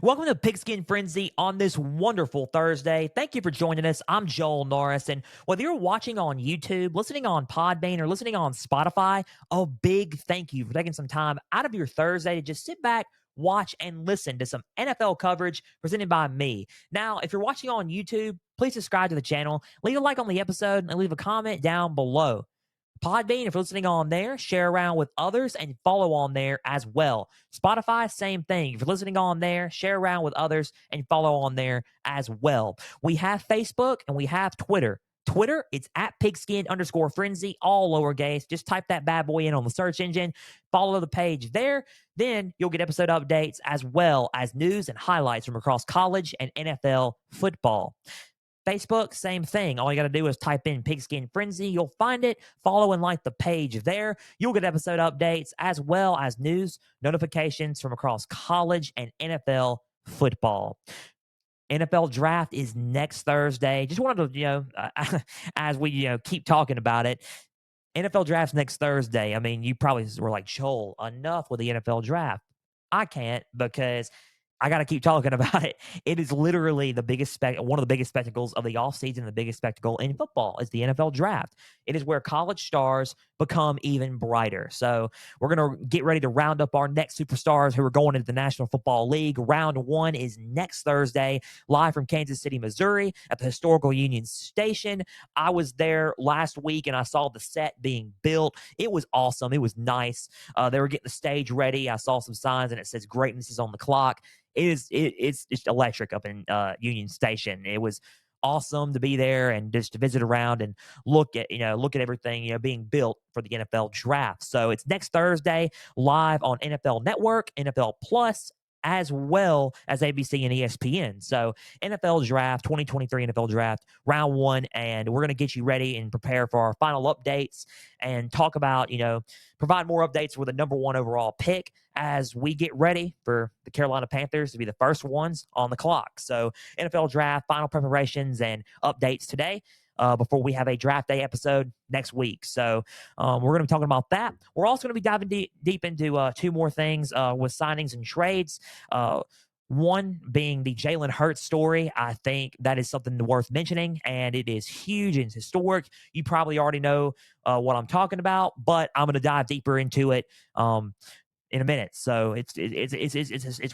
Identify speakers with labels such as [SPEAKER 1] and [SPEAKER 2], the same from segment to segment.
[SPEAKER 1] Welcome to Pigskin Frenzy on this wonderful Thursday. Thank you for joining us. I'm Joel Norris, and whether you're watching on YouTube, listening on Podbean, or listening on Spotify, a big thank you for taking some time out of your Thursday to just sit back, watch, and listen to some NFL coverage presented by me. Now, if you're watching on YouTube, please subscribe to the channel, leave a like on the episode, and leave a comment down below. Podbean, if you're listening on there, share around with others and follow on there as well. Spotify, same thing. If you're listening on there, share around with others and follow on there as well. We have Facebook and we have Twitter. Twitter, it's at pigskin_frenzy, all lowercase. Just type that bad boy in on the search engine. Follow the page there. Then you'll get episode updates as well as news and highlights from across college and NFL football. Facebook, same thing. All you got to do is type in Pigskin Frenzy. You'll find it. Follow and like the page there. You'll get episode updates as well as news notifications from across college and NFL football. NFL draft is next Thursday. Just wanted to, as we, keep talking about it, NFL draft's next Thursday. I mean, you probably were like, Joel, enough with the NFL draft. I can't because I got to keep talking about it. It is literally the biggest one of the biggest spectacles of the offseason, the biggest spectacle in football is the NFL draft. It is where college stars become even brighter. So we're going to get ready to round up our next superstars who are going into the National Football League. Round one is next Thursday, live from Kansas City, Missouri at the historical Union Station. I was there last week and I saw the set being built. It was awesome. It was nice. They were getting the stage ready. I saw some signs and it says greatness is on the clock. It's just electric up in Union Station. It was awesome to be there and just to visit around and look at everything being built for the NFL draft. So it's next Thursday live on NFL Network, NFL Plus, as well as ABC and ESPN. So NFL draft 2023 NFL draft round one, and we're going to get you ready and prepare for our final updates and talk about provide more updates with the number one overall pick as we get ready for the Carolina Panthers to be the first ones on the clock. So NFL draft, final preparations, and updates today before we have a draft day episode next week. So we're going to be talking about that. We're also going to be diving deep into two more things with signings and trades. One being the Jalen Hurts story. I think that is something worth mentioning, and it is huge and historic. You probably already know what I'm talking about, but I'm going to dive deeper into it in a minute. So it's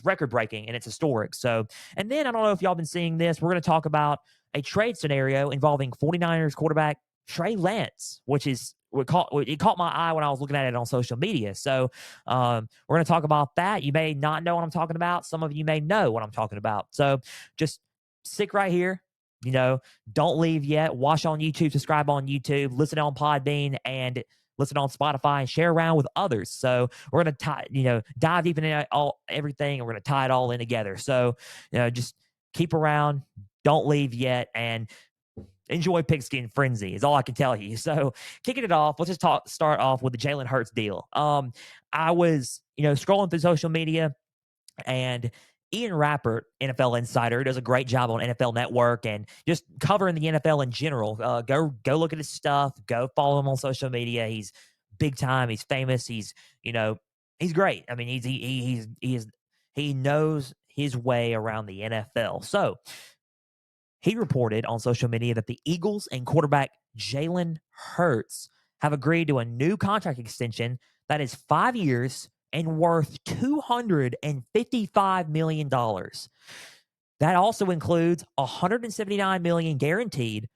[SPEAKER 1] record breaking and it's historic. So, and then I don't know if y'all been seeing this. We're going to talk about a trade scenario involving 49ers quarterback Trey Lance, which is it caught my eye when I was looking at it on social media. So we're going to talk about that. You may not know what I'm talking about. Some of you may know what I'm talking about. So just stick right here. Don't leave yet. Watch on YouTube, subscribe on YouTube, listen on Podbean, and listen on Spotify and share around with others. So we're going to dive deep into everything, and we're going to tie it all in together. So, just keep around, don't leave yet, and enjoy Pigskin Frenzy is all I can tell you. So kicking it off, let's just start off with the Jalen Hurts deal. I was, scrolling through social media, and Ian Rappert, NFL insider, does a great job on NFL Network and just covering the NFL in general. Go look at his stuff. Go follow him on social media. He's big time. He's famous. He's great. I mean, he knows his way around the NFL. So he reported on social media that the Eagles and quarterback Jalen Hurts have agreed to a new contract extension that is 5 years and worth $255 million. That also includes $179 million guaranteed,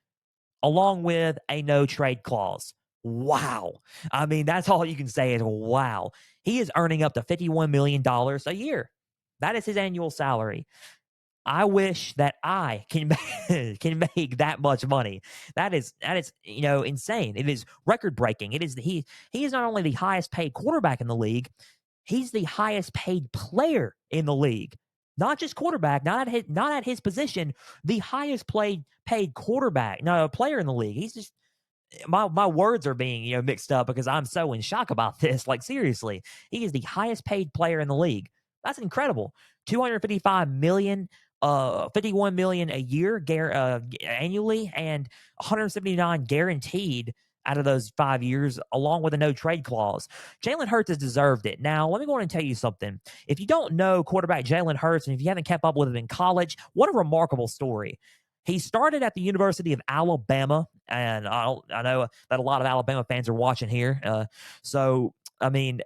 [SPEAKER 1] along with a no trade clause. Wow. I mean, that's all you can say is wow. He is earning up to $51 million a year. That is his annual salary. I wish that I can make that much money. That is insane. It is record breaking. He is not only the highest paid quarterback in the league, he's the highest paid player in the league. Not just quarterback, not at his position, the highest paid quarterback, no player in the league. He's just my words are being mixed up because I'm so in shock about this. Like seriously, he is the highest paid player in the league. That's incredible. 255 million, 51 million a year annually, and 179 guaranteed. out of those 5 years, along with a no trade clause. Jalen Hurts has deserved it. Now, let me go on and tell you something. If you don't know quarterback Jalen Hurts, and if you haven't kept up with him in college, what a remarkable story. He started at the University of Alabama, and I know that a lot of Alabama fans are watching here. So, I mean,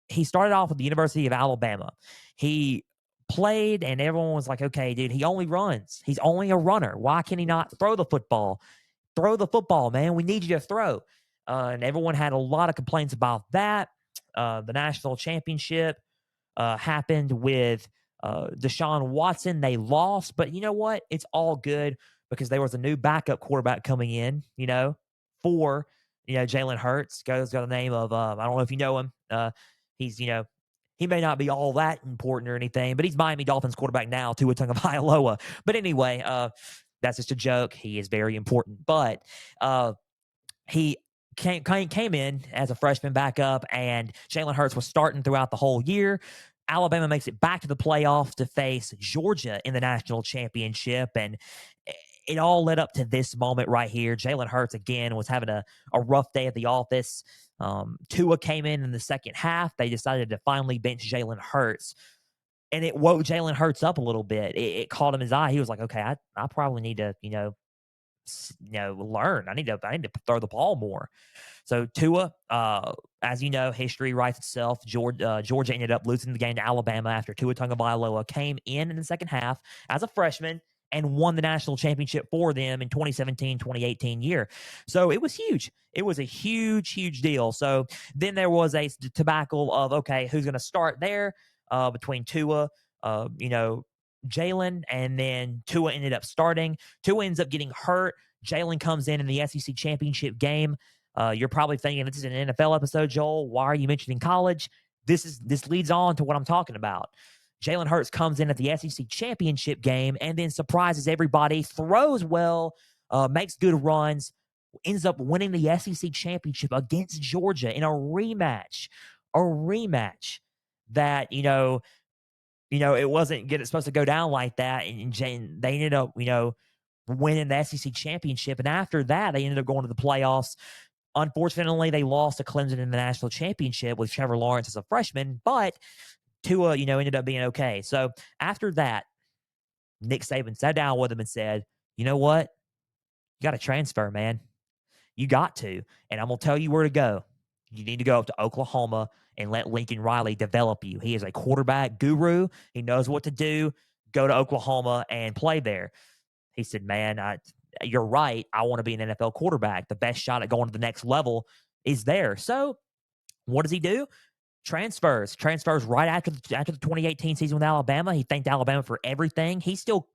[SPEAKER 1] he started off with the University of Alabama. He played, and everyone was like, okay, dude, he only runs. He's only a runner. Why can he not throw the football? Throw the football, man. We need you to throw. And everyone had a lot of complaints about that. The national championship happened with Deshaun Watson. They lost, but you know what? It's all good because there was a new backup quarterback coming in, for, Jalen Hurts. Goes by the name of, I don't know if you know him. He's, he may not be all that important or anything, but he's Miami Dolphins quarterback now, Tua Tagovailoa. But anyway, that's just a joke. He is very important. But he came in as a freshman backup, and Jalen Hurts was starting throughout the whole year. Alabama makes it back to the playoffs to face Georgia in the national championship, and it all led up to this moment right here. Jalen Hurts, again, was having a rough day at the office. Tua came in the second half. They decided to finally bench Jalen Hurts, and it woke Jalen Hurts up a little bit. It caught him his eye. He was like, okay, I probably need to, learn. I need to throw the ball more. So Tua, as you know, history writes itself. Georgia ended up losing the game to Alabama after Tua Tagovailoa came in the second half as a freshman and won the national championship for them in 2017-2018 year. So it was huge. It was a huge, huge deal. So then there was a debacle of, okay, who's going to start there between Tua, Jalen, and then Tua ended up starting. Tua ends up getting hurt. Jalen comes in the SEC championship game. You're probably thinking this is an NFL episode, Joel. Why are you mentioning college? This leads on to what I'm talking about. Jalen Hurts comes in at the SEC championship game and then surprises everybody, throws well, makes good runs, ends up winning the SEC championship against Georgia in a rematch. A rematch that, it wasn't supposed to go down like that. And they ended up, winning the SEC championship. And after that, they ended up going to the playoffs. Unfortunately, they lost to Clemson in the national championship with Trevor Lawrence as a freshman, but Tua, ended up being okay. So after that, Nick Saban sat down with him and said, you know what? You got to transfer, man. You got to. And I'm going to tell you where to go. You need to go up to Oklahoma and let Lincoln Riley develop you. He is a quarterback guru. He knows what to do. Go to Oklahoma and play there. He said, man, you're right. I want to be an NFL quarterback. The best shot at going to the next level is there. So what does he do? Transfers right after the 2018 season with Alabama. He thanked Alabama for everything. He still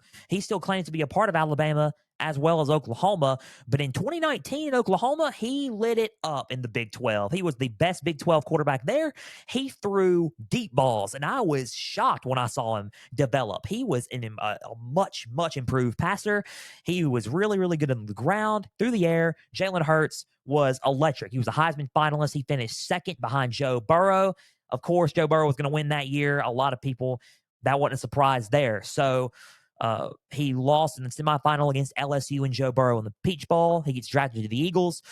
[SPEAKER 1] claims to be a part of Alabama as well as Oklahoma. But in 2019 in Oklahoma, he lit it up in the Big 12. He was the best Big 12 quarterback there. He threw deep balls, and I was shocked when I saw him develop. He was a much, much improved passer. He was really, really good on the ground, through the air. Jalen Hurts was electric. He was a Heisman finalist. He finished second behind Joe Burrow. Of course, Joe Burrow was going to win that year. A lot of people, that wasn't a surprise there. So he lost in the semifinal against LSU and Joe Burrow in the Peach Bowl. He gets drafted to the Eagles.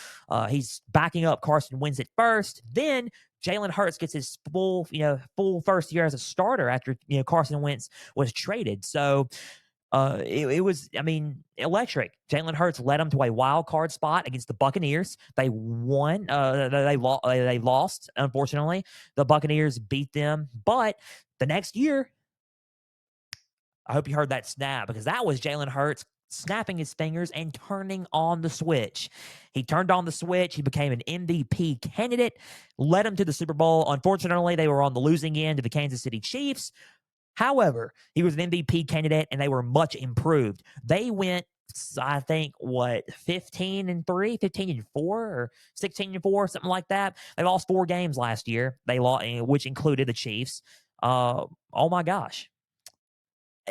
[SPEAKER 1] He's backing up Carson Wentz at first. Then Jalen Hurts gets his full first year as a starter after Carson Wentz was traded. So it was, electric. Jalen Hurts led them to a wild card spot against the Buccaneers. They won. They lost, unfortunately. The Buccaneers beat them. But the next year, I hope you heard that snap, because that was Jalen Hurts snapping his fingers and turning on the switch. He turned on the switch. He became an MVP candidate, led him to the Super Bowl. Unfortunately, they were on the losing end of the Kansas City Chiefs. However, he was an MVP candidate, and they were much improved. They went, I think, 15-3, 15-4, or 16-4, something like that. They lost 4 games last year. They lost, which included the Chiefs. Oh my gosh!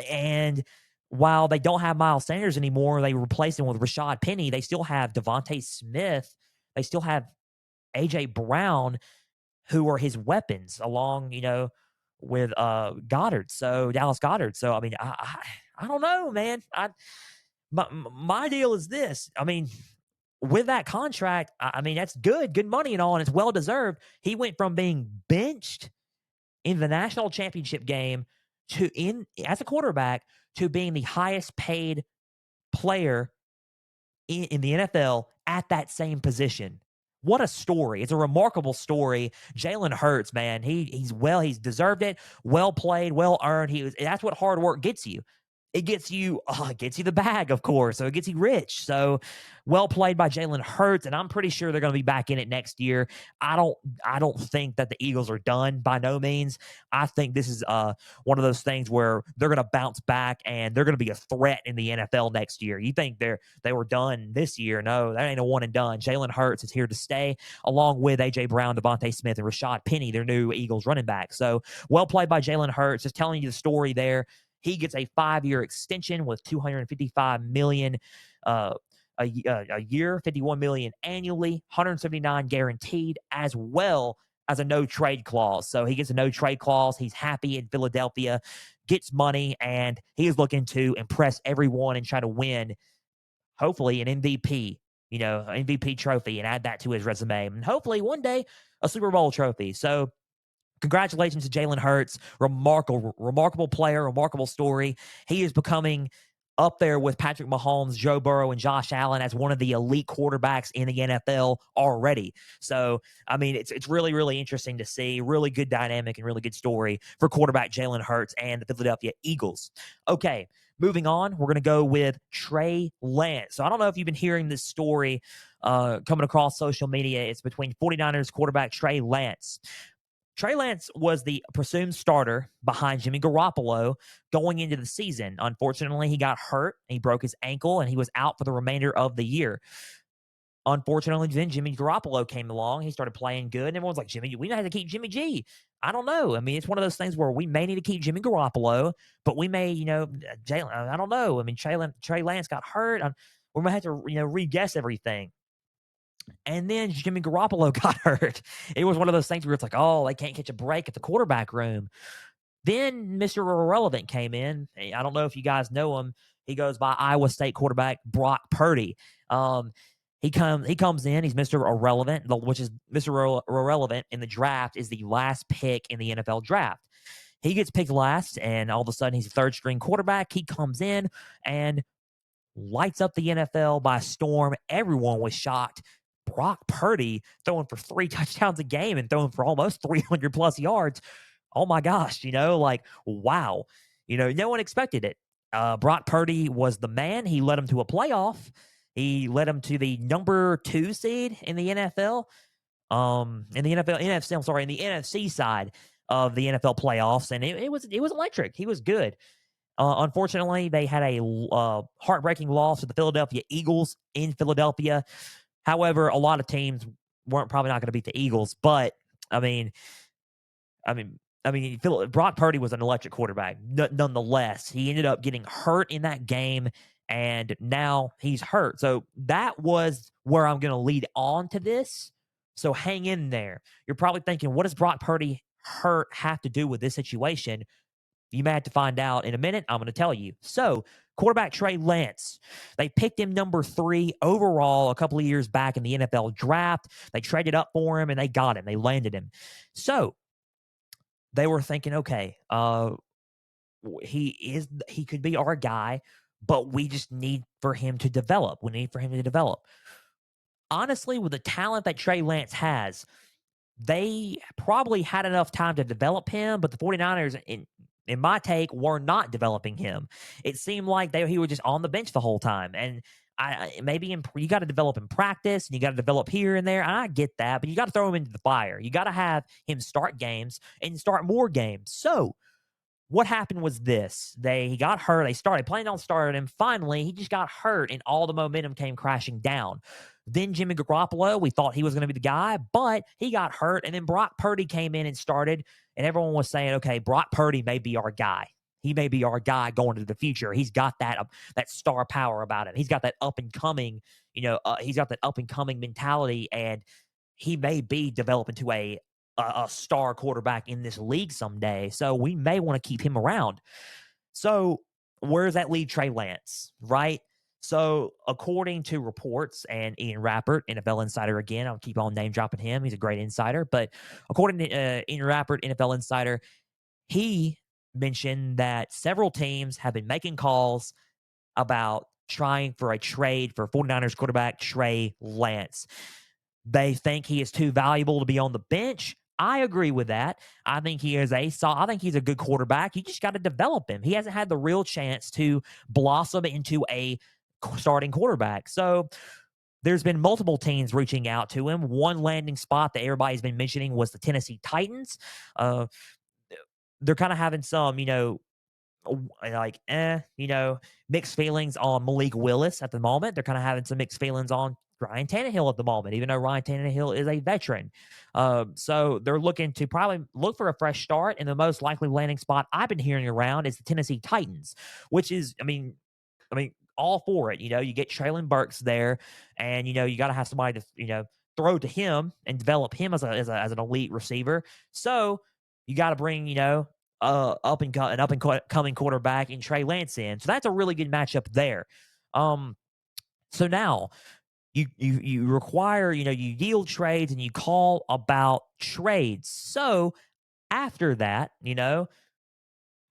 [SPEAKER 1] And while they don't have Miles Sanders anymore, they replaced him with Rashad Penny. They still have Devontae Smith. They still have AJ Brown, who are his weapons, along, with Goddard. So Dallas Goddard. So I don't know, man. My deal is this. with that contract, I mean, that's good money and all, and it's well deserved. He went from being benched in the national championship game to in as a quarterback to being the highest paid player in the NFL at that same position. What a story. It's a remarkable story. Jalen Hurts, man, he's deserved it. Well played, well earned. That's what hard work gets you. It gets you the bag, of course. So it gets you rich. So well played by Jalen Hurts, and I'm pretty sure they're going to be back in it next year. I don't I don't think that the Eagles are done by no means. I think this is one of those things where they're going to bounce back and they're going to be a threat in the NFL next year. You think they were done this year? No, that ain't a one and done. Jalen Hurts is here to stay, along with AJ Brown, Devontae Smith, and Rashad Penny, their new Eagles running back. So well played by Jalen Hurts. Just telling you the story there. He gets a 5-year extension with $255 million a year, $51 million annually, $179 guaranteed, as well as a no trade clause. So he gets a no trade clause. He's happy in Philadelphia, gets money, and he is looking to impress everyone and try to win, hopefully, an MVP, MVP trophy, and add that to his resume. And hopefully one day a Super Bowl trophy. So congratulations to Jalen Hurts. Remarkable player, remarkable story. He is becoming up there with Patrick Mahomes, Joe Burrow, and Josh Allen as one of the elite quarterbacks in the NFL already. So, I mean, it's really, really interesting to see. Really good dynamic and really good story for quarterback Jalen Hurts and the Philadelphia Eagles. Okay, moving on, we're going to go with Trey Lance. So I don't know if you've been hearing this story coming across social media. It's between 49ers quarterback Trey Lance. Trey Lance was the presumed starter behind Jimmy Garoppolo going into the season. Unfortunately, he got hurt. He broke his ankle, and he was out for the remainder of the year. Unfortunately, then Jimmy Garoppolo came along. He started playing good, and everyone's like, Jimmy, we have to keep Jimmy G. I don't know. I mean, it's one of those things where we may need to keep Jimmy Garoppolo, but we may, Jalen, I don't know. I mean, Trey Lance got hurt. We might have to, re-guess everything. And then Jimmy Garoppolo got hurt. It was one of those things where it's like, oh, they can't catch a break at the quarterback room. Then Mr. Irrelevant came in. I don't know if you guys know him. He goes by Iowa State quarterback Brock Purdy. He comes in. He's Mr. Irrelevant, which is Mr. Irrelevant in the draft, is the last pick in the NFL draft. He gets picked last, and all of a sudden he's a third string quarterback. He comes in and lights up the NFL by storm. Everyone was shocked. Brock Purdy throwing for 3 touchdowns a game and throwing for almost 300 plus yards. Oh my gosh, wow. No one expected it. Brock Purdy was the man. He led him to a playoff. He led him to the number 2 seed in the NFL. In the NFC side of the NFL playoffs, and it was electric. He was good. Unfortunately, they had a heartbreaking loss to the Philadelphia Eagles in Philadelphia. However, a lot of teams weren't probably not going to beat the Eagles, but I mean, Brock Purdy was an electric quarterback. Nonetheless, he ended up getting hurt in that game, and now he's hurt. So that was where I'm going to lead on to this. So hang in there. You're probably thinking, what does Brock Purdy hurt have to do with this situation? You may have to find out in a minute. I'm going to tell you. So, quarterback Trey Lance, they picked him number 3 overall a couple of years back in the NFL draft. They traded up for him, and they got him. They landed him. So, they were thinking, okay, he could be our guy, but we just need for him to develop. We need for him to develop. Honestly, with the talent that Trey Lance has, they probably had enough time to develop him, but the 49ers, in my take, were not developing him. It seemed like he were just on the bench the whole time. And you got to develop in practice, and you got to develop here and there. And I get that, but you got to throw him into the fire. You got to have him start games and start more games. So what happened was this. He got hurt. They playing on started, and finally he just got hurt, and all the momentum came crashing down. Then Jimmy Garoppolo, we thought he was going to be the guy, but he got hurt, and then Brock Purdy came in and started, and everyone was saying, okay, Brock Purdy may be our guy. He may be our guy going into the future. He's got that star power about him. He's got that up and coming, he's got that up and coming mentality, and he may be developing to a star quarterback in this league someday. So we may want to keep him around. So where does that leave Trey Lance, right? So, according to reports and Ian Rappert, NFL insider again, I'll keep on name dropping him. He's a great insider. But according to Ian Rappert, NFL insider, he mentioned that several teams have been making calls about trying for a trade for 49ers quarterback Trey Lance. They think he is too valuable to be on the bench. I agree with that. I think he is I think he's a good quarterback. You just got to develop him. He hasn't had the real chance to blossom into a starting quarterback. So there's been multiple teams reaching out to him. One landing spot that everybody's been mentioning was the Tennessee Titans. Uh, they're kind of having some, like, mixed feelings on Malik Willis at the moment. They're kind of having some mixed feelings on Ryan Tannehill at the moment, even though Ryan Tannehill is a veteran. So they're looking to probably look for a fresh start, and the most likely landing spot I've been hearing around is the Tennessee Titans, which is, all for it. You get Traylon Burks there, and you got to have somebody to throw to him and develop him as an elite receiver. So you got to bring an up and coming quarterback in Trey Lance in. So that's a really good matchup there. So now you require you yield trades and you call about trades. So after that,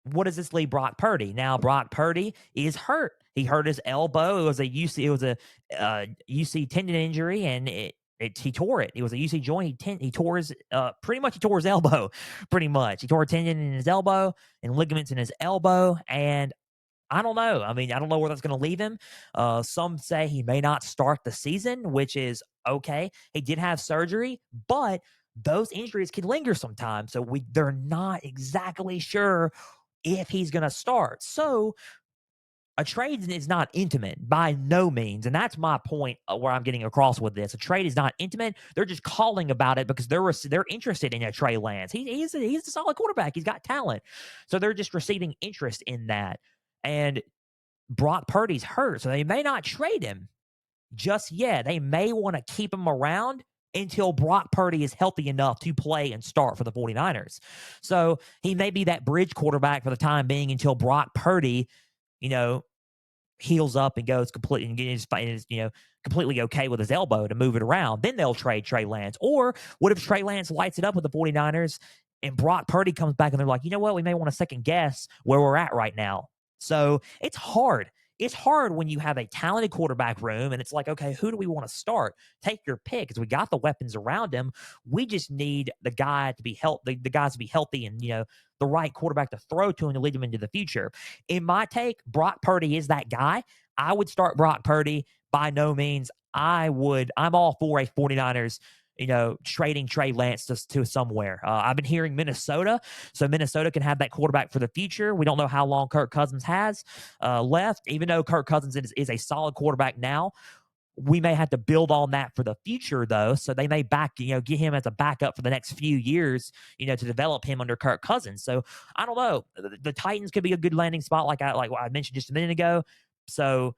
[SPEAKER 1] what does this leave Brock Purdy? Now Brock Purdy is hurt. He hurt his elbow. It was a UC tendon injury, and he tore it. It was a UC joint. He tore his pretty much he tore his elbow. Pretty much he tore a tendon in his elbow and ligaments in his elbow. And I don't know. I don't know where that's going to leave him. Some say he may not start the season, which is okay. He did have surgery, but those injuries can linger sometimes. So they're not exactly sure if he's going to start. So a trade is not intimate by no means. And that's my point where I'm getting across with this. A trade is not intimate. They're just calling about it because they're interested in a Trey Lance. He's a solid quarterback. He's got talent. So they're just receiving interest in that. And Brock Purdy's hurt, so they may not trade him just yet. They may want to keep him around until Brock Purdy is healthy enough to play and start for the 49ers. So he may be that bridge quarterback for the time being until Brock Purdy, you know, heals up and goes completely and is completely okay with his elbow to move it around. Then they'll trade Trey Lance. Or what if Trey Lance lights it up with the 49ers and Brock Purdy comes back and they're like, you know what, we may want to second guess where we're at right now. So it's hard. It's hard when you have a talented quarterback room and it's like, okay, who do we want to start? Take your pick because we got the weapons around him. We just need the guy to be healthy, the guys to be healthy and, the right quarterback to throw to and to lead them into the future. In my take, Brock Purdy is that guy. I would start Brock Purdy. By no means, I'm all for a 49ers, trading Trey Lance to somewhere. I've been hearing Minnesota, so Minnesota can have that quarterback for the future. We don't know how long Kirk Cousins has left, even though Kirk Cousins is a solid quarterback now. We may have to build on that for the future, though. So they may get him as a backup for the next few years, to develop him under Kirk Cousins. So I don't know. The Titans could be a good landing spot, like what I mentioned just a minute ago. So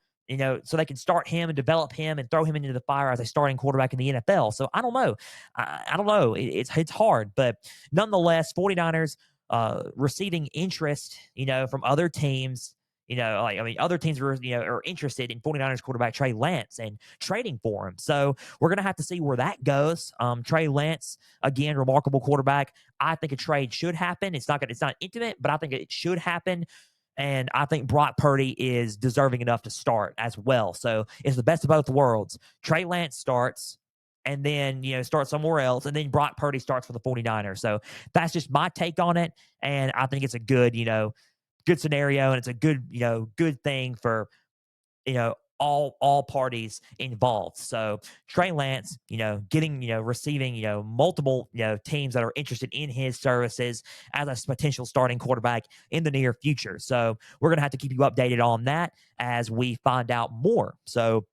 [SPEAKER 1] so they can start him and develop him and throw him into the fire as a starting quarterback in the NFL. So I don't know. I don't know. It's hard, but nonetheless, 49ers receiving interest, from other teams. Other teams are interested in 49ers quarterback Trey Lance and trading for him. So we're going to have to see where that goes. Trey Lance, again, remarkable quarterback. I think a trade should happen. It's not intimate, but I think it should happen. And I think Brock Purdy is deserving enough to start as well. So it's the best of both worlds. Trey Lance starts and then, start somewhere else. And then Brock Purdy starts for the 49ers. So that's just my take on it. And I think it's a good, good scenario. And it's a good, good thing for, all parties involved. So Trey Lance, receiving, multiple, teams that are interested in his services as a potential starting quarterback in the near future. So we're going to have to keep you updated on that as we find out more. So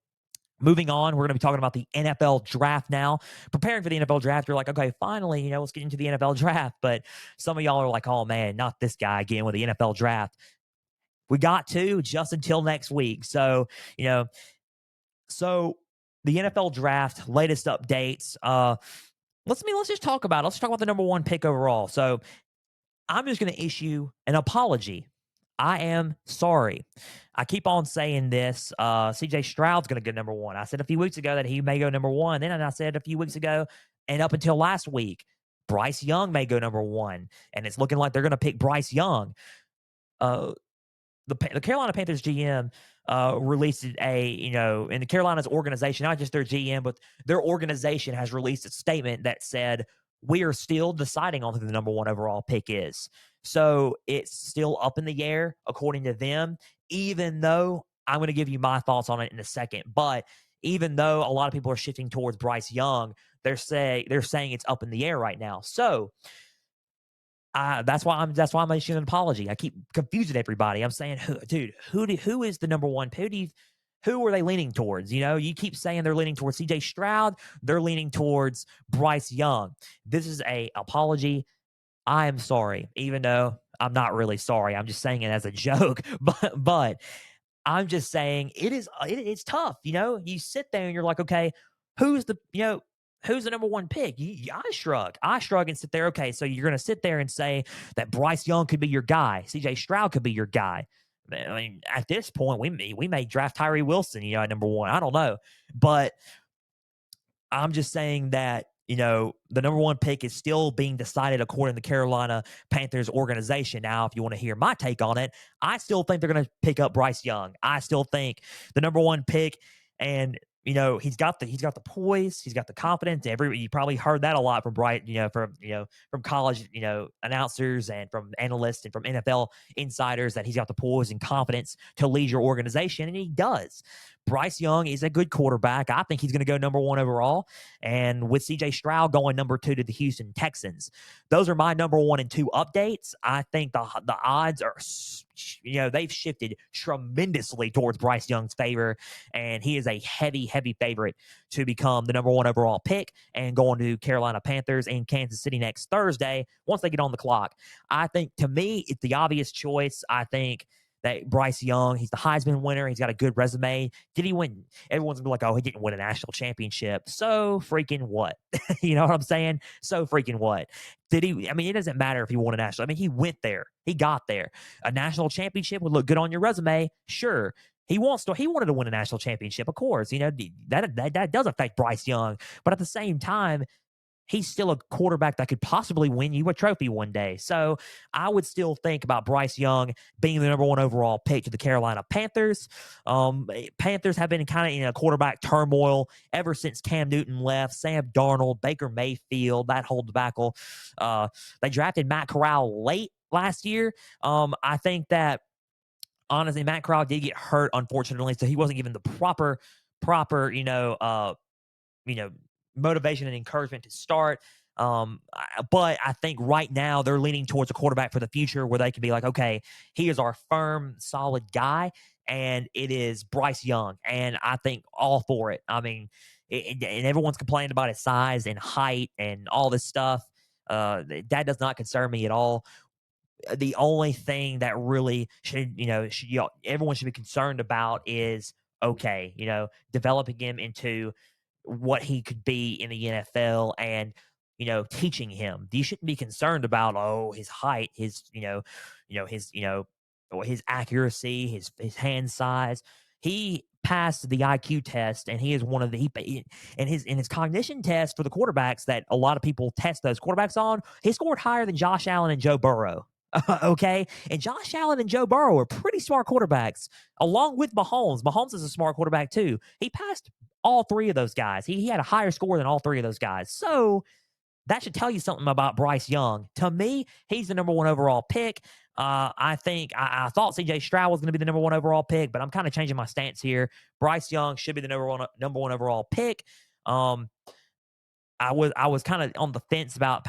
[SPEAKER 1] moving on, we're going to be talking about the NFL draft now. Preparing for the NFL draft, you're like, okay, finally, let's get into the NFL draft. But some of y'all are like, oh man, not this guy again with the NFL draft. We got to just until next week. So, so the NFL draft, latest updates. Let's just talk about it. Let's talk about the number one pick overall. So I'm just going to issue an apology. I am sorry. I keep on saying this. CJ Stroud's going to go number one. I said a few weeks ago that he may go number one. Then I said a few weeks ago, and up until last week, Bryce Young may go number one. And it's looking like they're going to pick Bryce Young. Uh, the Carolina Panthers GM released in the Carolina's organization, not just their GM, but their organization has released a statement that said, we are still deciding on who the number one overall pick is. So it's still up in the air, according to them, even though I'm going to give you my thoughts on it in a second. But even though a lot of people are shifting towards Bryce Young, they're saying it's up in the air right now. So that's why I'm issuing an apology. I keep confusing everybody. I'm saying, who is the number one? Who are they leaning towards? You keep saying they're leaning towards CJ Stroud. They're leaning towards Bryce Young. This is a apology. I am sorry, even though I'm not really sorry. I'm just saying it as a joke. But I'm just saying it's tough. You sit there and you're like, okay, who's the who's the number one pick? I shrug and sit there. Okay, so you're going to sit there and say that Bryce Young could be your guy, CJ Stroud could be your guy. I mean, at this point, we may draft Tyree Wilson, at number one. I don't know, but I'm just saying that the number one pick is still being decided according to the Carolina Panthers organization. Now, if you want to hear my take on it, I still think they're going to pick up Bryce Young. I still think the number one pick, and he's got the poise, he's got the confidence. You probably heard that a lot from from college announcers and from analysts and from NFL insiders, that he's got the poise and confidence to lead your organization, and he does. Bryce Young is a good quarterback. I think he's going to go number one overall. And with CJ Stroud going number two to the Houston Texans, those are my number one and two updates. I think the odds are, they've shifted tremendously towards Bryce Young's favor. And he is a heavy, heavy favorite to become the number one overall pick and going to Carolina Panthers in Kansas City next Thursday once they get on the clock. I think, to me, it's the obvious choice. I think that Bryce Young, he's the Heisman winner. He's got a good resume. Did he win? Everyone's gonna be like, oh, he didn't win a national championship. So freaking what? You know what I'm saying? So freaking what? Did he? I mean, it doesn't matter if he won a national. I mean, he went there. He got there. A national championship would look good on your resume. Sure. He wanted to win a national championship, of course. That does affect Bryce Young. But at the same time, he's still a quarterback that could possibly win you a trophy one day. So I would still think about Bryce Young being the number one overall pick to the Carolina Panthers. Panthers have been kind of in a quarterback turmoil ever since Cam Newton left, Sam Darnold, Baker Mayfield, that whole debacle. They drafted Matt Corral late last year. I think that, honestly, Matt Corral did get hurt, unfortunately, so he wasn't given the proper, motivation and encouragement to start. But I think right now they're leaning towards a quarterback for the future where they can be like, okay, he is our firm, solid guy, and it is Bryce Young. And I think all for it. I mean, and everyone's complaining about his size and height and all this stuff. That does not concern me at all. The only thing that really everyone should be concerned about is, okay, developing him into what he could be in the NFL and teaching him. You shouldn't be concerned about his height, his accuracy, his hand size. He passed the IQ test, and he is one of the in his cognition test for the quarterbacks that a lot of people test those quarterbacks on. He scored higher than Josh Allen and Joe Burrow. Okay, and Josh Allen and Joe Burrow are pretty smart quarterbacks, along with Mahomes. Mahomes is a smart quarterback too. He passed all three of those guys. He had a higher score than all three of those guys. So that should tell you something about Bryce Young. To me, he's the number one overall pick. I thought CJ Stroud was going to be the number one overall pick, but I'm kind of changing my stance here. Bryce Young should be the number one overall pick. I was kind of on the fence about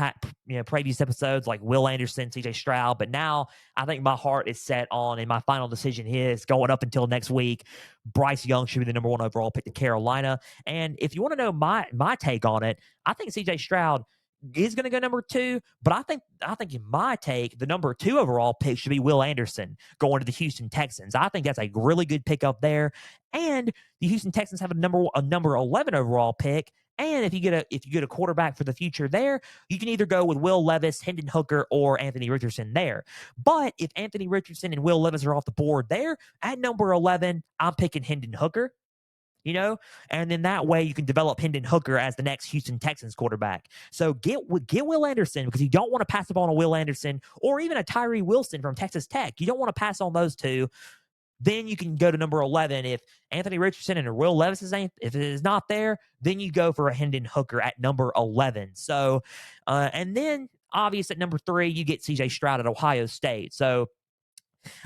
[SPEAKER 1] previous episodes like Will Anderson, CJ Stroud, but now I think my heart is set on, and my final decision is going up until next week. Bryce Young should be the number one overall pick to Carolina. And if you want to know my take on it, I think CJ Stroud is going to go number two, but I think in my take, the number two overall pick should be Will Anderson going to the Houston Texans. I think that's a really good pickup there. And the Houston Texans have a number 11 overall pick. And if you get a quarterback for the future there, you can either go with Will Levis, Hendon Hooker, or Anthony Richardson there. But if Anthony Richardson and Will Levis are off the board there, at number 11, I'm picking Hendon Hooker. And then that way you can develop Hendon Hooker as the next Houston Texans quarterback. So get Will Anderson, because you don't want to pass up on a Will Anderson or even a Tyree Wilson from Texas Tech. You don't want to pass on those two. Then you can go to number 11. If Anthony Richardson and Will Levis if it is not there, then you go for a Hendon Hooker at number 11. So, and then obvious at number 3, you get C.J. Stroud at Ohio State. So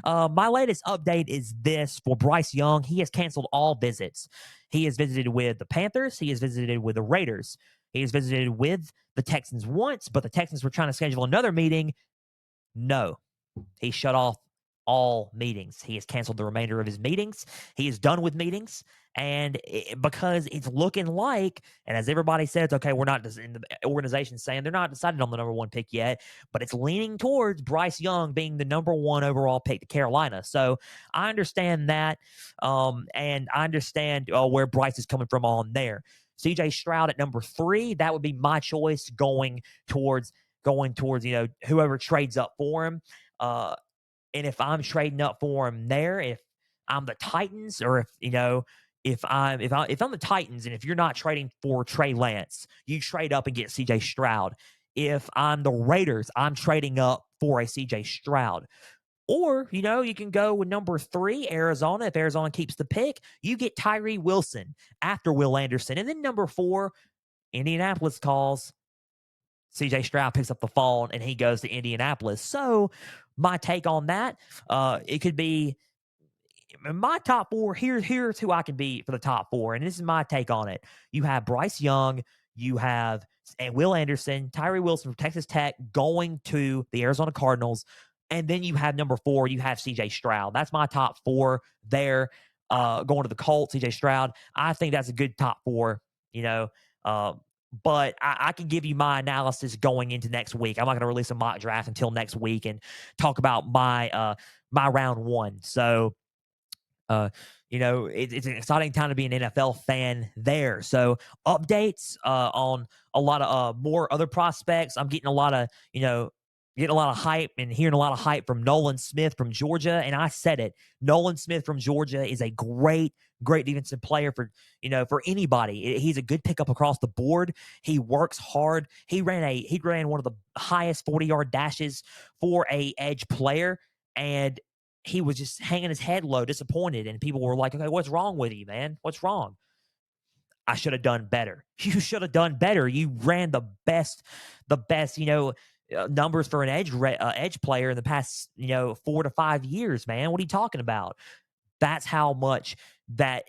[SPEAKER 1] my latest update is this for Bryce Young. He has canceled all visits. He has visited with the Panthers. He has visited with the Raiders. He has visited with the Texans once, but the Texans were trying to schedule another meeting. No, he shut off all meetings. He has canceled the remainder of his meetings. He is done with meetings. And because it's looking like, and as everybody says, okay, we're not in the organization saying they're not decided on the number 1 pick yet, but it's leaning towards Bryce Young being the number 1 overall pick to Carolina. So I understand that. And I understand where Bryce is coming from on there. CJ Stroud at number 3, that would be my choice going towards, whoever trades up for him. And if I'm trading up for him there, if I'm the Titans, or if I'm the Titans, and if you're not trading for Trey Lance, you trade up and get CJ Stroud. If I'm the Raiders, I'm trading up for a CJ Stroud. Or, you can go with number 3, Arizona. If Arizona keeps the pick, you get Tyree Wilson after Will Anderson. And then number 4, Indianapolis calls. CJ Stroud picks up the phone and he goes to Indianapolis. So my take on that, it could be my top 4. Here's who I can be for the top 4. And this is my take on it. You have Bryce Young, you have Will Anderson, Tyree Wilson from Texas Tech going to the Arizona Cardinals. And then you have number 4, you have CJ Stroud. That's my top 4 there. Going to the Colts, CJ Stroud. I think that's a good top 4, but I can give you my analysis going into next week. I'm not going to release a mock draft until next week and talk about my round 1. So, it's an exciting time to be an NFL fan there. So updates on a lot of more other prospects. I'm getting a lot of, hype and hearing a lot of hype from Nolan Smith from Georgia. And I said it, Nolan Smith from Georgia is a great defensive player for anybody. He's a good pickup across the board. He works hard. He ran one of the highest 40-yard dashes for a edge player. And he was just hanging his head low, disappointed. And people were like, okay, what's wrong with you, man? What's wrong? I should have done better. You should have done better. You ran the best, numbers for an edge player in the past, 4 to 5 years, man. What are you talking about? That's how much that,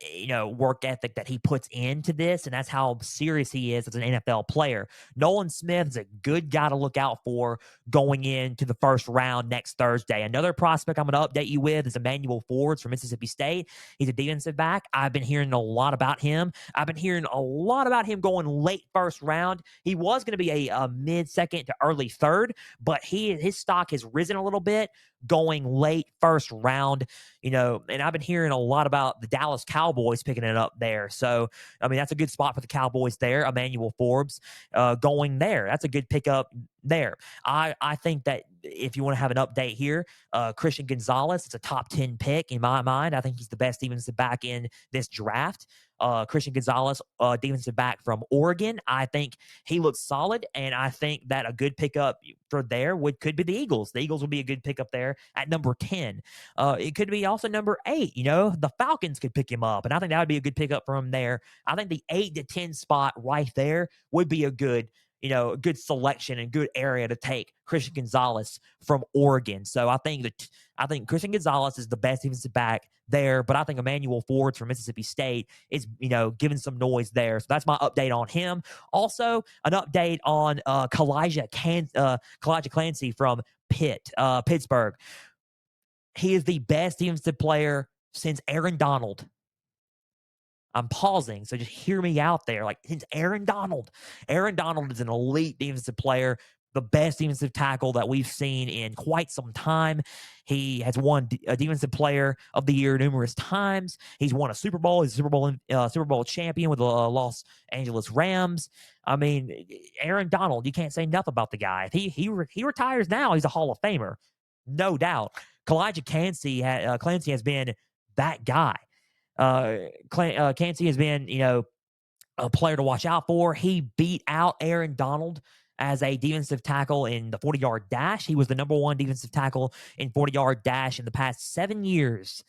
[SPEAKER 1] work ethic that he puts into this. And that's how serious he is as an NFL player. Nolan Smith is a good guy to look out for going into the first round next Thursday. Another prospect I'm going to update you with is Emmanuel Forbes from Mississippi State. He's a defensive back. I've been hearing a lot about him. I've been hearing a lot about him going late first round. He was going to be a mid-second to early third, but his stock has risen a little bit going late first round, and I've been hearing a lot about the Dallas Cowboys picking it up there. So, that's a good spot for the Cowboys there. Emmanuel Forbes going there. That's a good pickup there. I think that if you want to have an update here, Christian Gonzalez, it's a top 10 pick in my mind. I think he's the best defensive back in this draft. Christian Gonzalez, defensive back from Oregon. I think he looks solid, and I think that a good pickup for there could be the Eagles. The Eagles would be a good pickup there at number 10. It could be also number 8. The Falcons could pick him up, and I think that would be a good pickup for him there. I think the 8 to 10 spot right there would be a good selection and good area to take Christian Gonzalez from Oregon. So I think Christian Gonzalez is the best defensive back there, but I think Emmanuel Forbes from Mississippi State is, giving some noise there. So that's my update on him. Also, an update on Kalijah Clancy from Pittsburgh. He is the best defensive player since Aaron Donald. I'm pausing, so just hear me out there. Like, since Aaron Donald is an elite defensive player. the best defensive tackle that we've seen in quite some time. He has won a Defensive Player of the Year numerous times. He's won a Super Bowl. He's a Super Bowl champion with the Los Angeles Rams. I mean, Aaron Donald, you can't say enough about the guy. If he retires now, he's a Hall of Famer, no doubt. Clancy has been that guy. Clancy has been, a player to watch out for. He beat out Aaron Donald as a defensive tackle in the 40-yard dash. He was the number one defensive tackle in 40-yard dash in the past 7 years.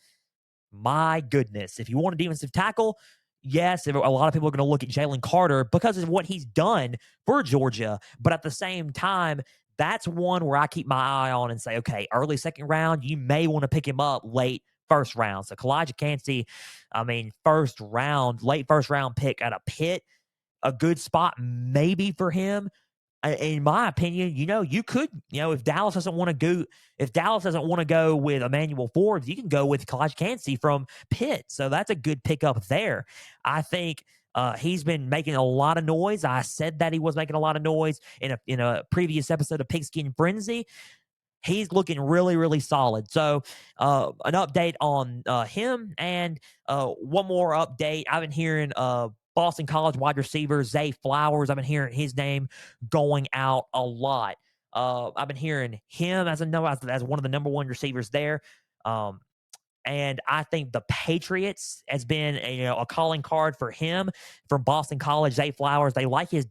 [SPEAKER 1] My goodness. If you want a defensive tackle, yes, a lot of people are going to look at Jalen Carter because of what he's done for Georgia. But at the same time, that's one where I keep my eye on and say, okay, early second round, you may want to pick him up late first round. So Clancy, late first round pick at a Pitt, a good spot maybe for him. In my opinion, you could, if Dallas doesn't want to go with Emmanuel Forbes, you can go with Clancy from Pitt. So that's a good pickup there. I think he's been making a lot of noise. I said that he was making a lot of noise in a previous episode of Pigskin Frenzy. He's looking really, really solid. So an update on him, and one more update. I've been hearing Boston College wide receiver Zay Flowers. I've been hearing his name going out a lot. I've been hearing him as one of the number one receivers there. And I think the Patriots has been a calling card for him from Boston College. Zay Flowers. They like his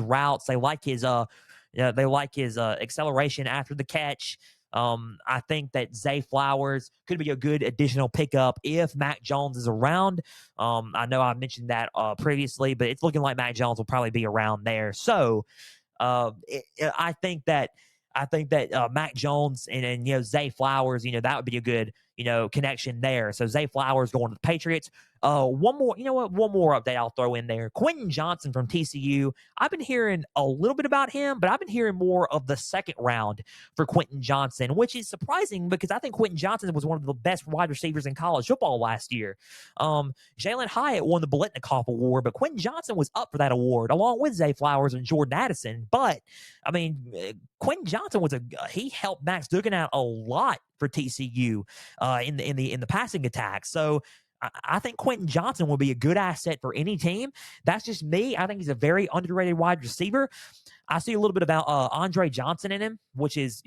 [SPEAKER 1] routes. They like his acceleration after the catch. I think that Zay Flowers could be a good additional pickup if Mac Jones is around. I know I mentioned that previously, but it's looking like Mac Jones will probably be around there. So I think that Mac Jones and Zay Flowers, that would be a good connection there. So Zay Flowers going to the Patriots. One more update I'll throw in there. Quentin Johnson from TCU. I've been hearing a little bit about him, but I've been hearing more of the second round for Quentin Johnson, which is surprising because I think Quentin Johnson was one of the best wide receivers in college football last year. Jalen Hyatt won the Biletnikoff Award, but Quentin Johnson was up for that award along with Zay Flowers and Jordan Addison. But Quentin Johnson he helped Max Duggan out a lot for TCU in the passing attack. So I think Quentin Johnson will be a good asset for any team. That's just me. I think he's a very underrated wide receiver. I see a little bit about Andre Johnson in him, which is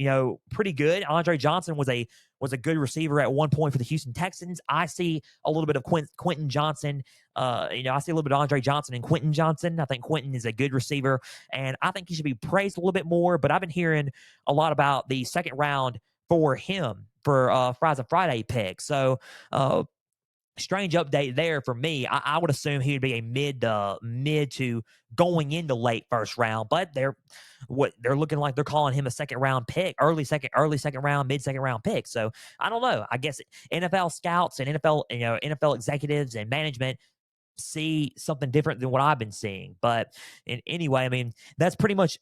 [SPEAKER 1] pretty good. Andre Johnson was a good receiver at one point for the Houston Texans. I see a little bit of Quentin Johnson. I see a little bit of Andre Johnson and Quentin Johnson. I think Quentin is a good receiver, and I think he should be praised a little bit more. But I've been hearing a lot about the second round for him for Friday pick. So strange update there for me. I would assume he would be a mid to going into late first round, but they're looking like they're calling him a second round pick, early second round, mid second round pick. So I don't know. I guess NFL scouts and NFL executives and management see something different than what I've been seeing. But anyway, that's pretty much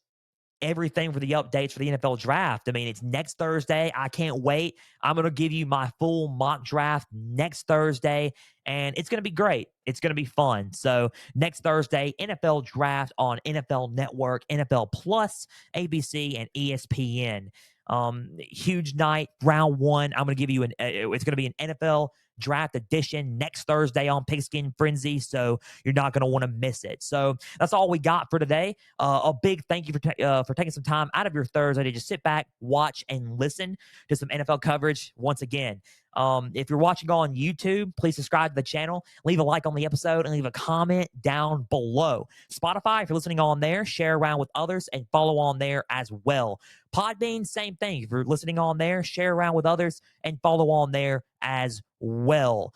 [SPEAKER 1] everything for the updates for the NFL draft. It's next Thursday. I can't wait. I'm going to give you my full mock draft next Thursday, and it's going to be great. It's going to be fun. So next Thursday, NFL draft on NFL Network, NFL Plus, ABC, and ESPN. Huge night, round one. I'm going to give you it's going to be an NFL draft edition next Thursday on Pigskin Frenzy, so you're not going to want to miss it. So that's all we got for today. A big thank you for taking some time out of your Thursday to just sit back, watch, and listen to some NFL coverage once again. If you're watching on YouTube, please subscribe to the channel, leave a like on the episode, and leave a comment down below. Spotify, if you're listening on there, share around with others and follow on there as well. Podbean, same thing. If you're listening on there, share around with others and follow on there as well.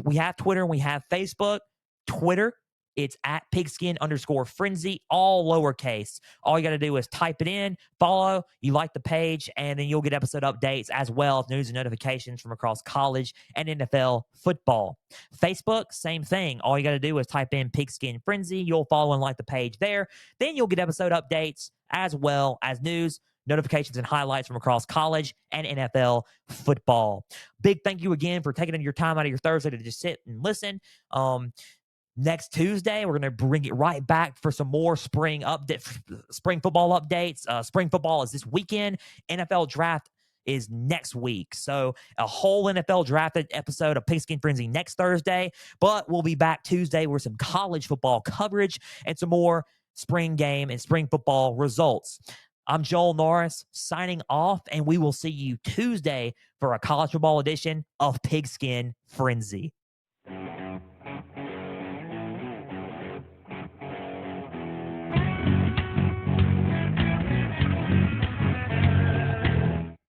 [SPEAKER 1] We have Twitter and we have Facebook. Twitter, it's at pigskin_frenzy, all lowercase. All you got to do is type it in, follow, you like the page, and then you'll get episode updates as well as news and notifications from across college and NFL football. Facebook, same thing. All you got to do is type in Pigskin Frenzy. You'll follow and like the page there. Then you'll get episode updates as well as news, notifications, and highlights from across college and NFL football. Big thank you again for taking your time out of your Thursday to just sit and listen. Next Tuesday, we're going to bring it right back for some more spring football updates. Spring football is this weekend. NFL draft is next week. So a whole NFL drafted episode of Pigskin Frenzy next Thursday, but we'll be back Tuesday with some college football coverage and some more spring game and spring football results. I'm Joel Norris signing off, and we will see you Tuesday for a college football edition of Pigskin Frenzy.